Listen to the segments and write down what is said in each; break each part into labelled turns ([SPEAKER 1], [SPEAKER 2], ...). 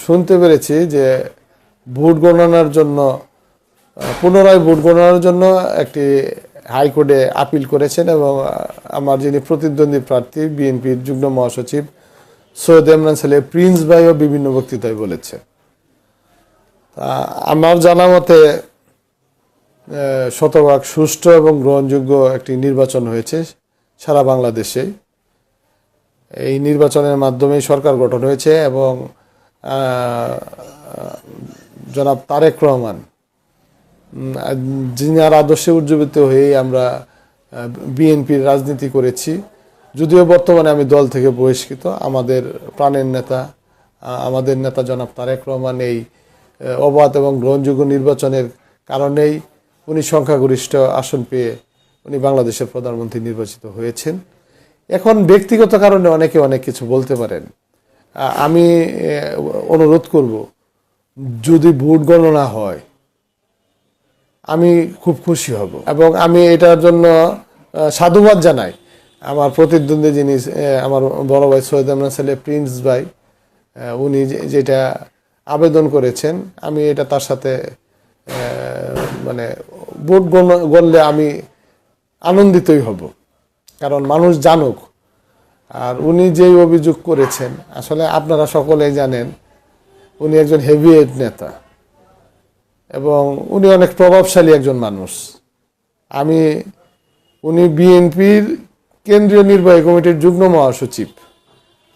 [SPEAKER 1] শুনতে পেরেছি যে ভোট গণনার জন্য পুনরায় ভোট গণনার জন্য একটি হাইকোর্টে আপিল করেছেন এবং আমার যিনি প্রতিদ্বন্দ্বী প্রার্থী বিএনপির যুগ্ম মহাসচিব সৈয়দ ইমরান সালেহ প্রিন্স ভাইও বিভিন্ন বক্তৃতায় বলেছে। আমার জানা মতে শতভাগ সুষ্ঠু এবং গ্রহণযোগ্য একটি নির্বাচন হয়েছে সারা বাংলাদেশে। এই নির্বাচনের মাধ্যমেই সরকার গঠন হয়েছে এবং জনাব তারেক রহমান যিনার আদর্শে উজ্জীবিত হয়েই আমরা বিএনপির রাজনীতি করেছি। যদিও বর্তমানে আমি দল থেকে বহিষ্কৃত, আমাদের প্রাণের নেতা আমাদের নেতা জনাব তারেক রহমান এই অবাধ এবং গ্রহণযোগ্য নির্বাচনের কারণেই উনি সংখ্যাগরিষ্ঠ আসন পেয়ে উনি বাংলাদেশের প্রধানমন্ত্রী নির্বাচিত হয়েছেন। এখন ব্যক্তিগত কারণে অনেকে অনেক কিছু বলতে পারেন। আমি অনুরোধ করব, যদি ভোট গণনা হয় আমি খুব খুশি হব এবং আমি এটার জন্য সাধুবাদ জানাই আমার প্রতিদ্বন্দ্বী যিনি আমার বড় ভাই সৈয়দ ইমরান সালেহ প্রিন্স ভাই, উনি যেটা আবেদন করেছেন আমি এটা তার সাথে মানে ভোট গণলে আমি আনন্দিতই হব, কারণ মানুষ জানুক। আর উনি যেই অভিযোগ করেছেন আসলে আপনারা সকলেই জানেন উনি একজন হেভিওয়েট নেতা এবং উনি অনেক প্রভাবশালী একজন মানুষ। উনি বিএনপির কেন্দ্রীয় নির্বাহী কমিটির যুগ্ম মহাসচিব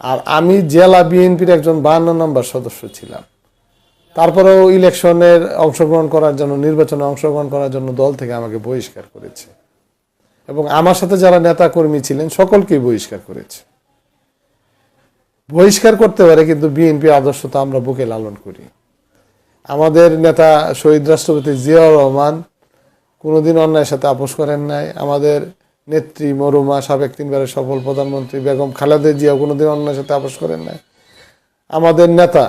[SPEAKER 1] আর আমি জেলা বিএনপির একজন 52 নম্বর সদস্য ছিলাম। তারপরেও ইলেকশনের অংশগ্রহণ করার জন্য নির্বাচনে অংশগ্রহণ করার জন্য দল থেকে আমাকে বহিষ্কার করেছে এবং আমার সাথে যারা নেতা কর্মী ছিলেন সকলকেই বহিষ্কার করেছে। বহিষ্কার করতে পারে, কিন্তু বিএনপি আদর্শ তো আমরা বুকে লালন করি। আমাদের নেতা শহীদ রাষ্ট্রপতি জিয়াউর রহমান কোনোদিন অন্যায়ের সাথে আপোষ করেন নাই। আমাদের নেত্রী মরুমা সাবেক 3বারের সফল প্রধানমন্ত্রী বেগম খালেদা জিয়া কোনোদিন অন্যায়ের সাথে আপোষ করেন নাই। আমাদের নেতা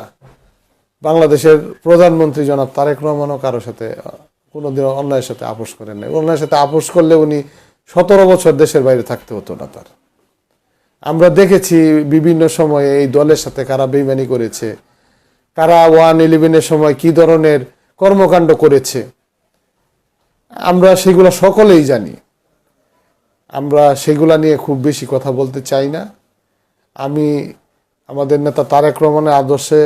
[SPEAKER 1] বাংলাদেশের প্রধানমন্ত্রী জনাব তারেক রহমানও কারোর সাথে কোনোদিন অন্যায়ের সাথে আপোষ করেন নাই। অন্যায়ের সাথে আপোষ করলে উনি 17 বছর দেশের বাইরে থাকতে হতো না তার। আমরা দেখেছি বিভিন্ন সময়ে এই দলের সাথে কারা বেইমানি করেছে, কারা 111-এর সময় কি ধরনের কর্মকাণ্ড করেছে, আমরা সেগুলো সকলেই জানি। আমরা সেগুলা নিয়ে খুব বেশি কথা বলতে চাই না। আমাদের নেতা তারেক রহমানের আদর্শে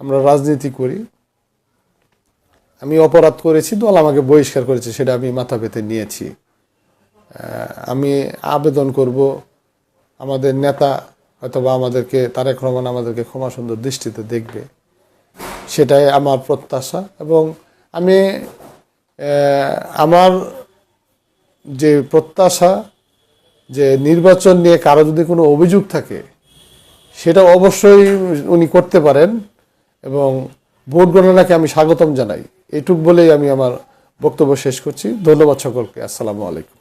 [SPEAKER 1] আমরা রাজনীতি করি। আমি অপরাধ করেছি, দল আমাকে বহিষ্কার করেছে, সেটা আমি মাথা পেতে নিয়েছি। আমি আবেদন করব আমাদের নেতা হয়তোবা তারেক রহমান আমাদেরকে ক্ষমা সুন্দর দৃষ্টিতে দেখবে, সেটাই আমার প্রত্যাশা। এবং আমার যে প্রত্যাশা যে নির্বাচন নিয়ে কারো যদি কোনো অভিযোগ থাকে সেটা অবশ্যই উনি করতে পারেন এবং ভোট গণনাকে আমি স্বাগতম জানাই। এটুক বলেই আমি আমার বক্তব্য শেষ করছি। ধন্যবাদ সকলকে। আসসালামু আলাইকুম।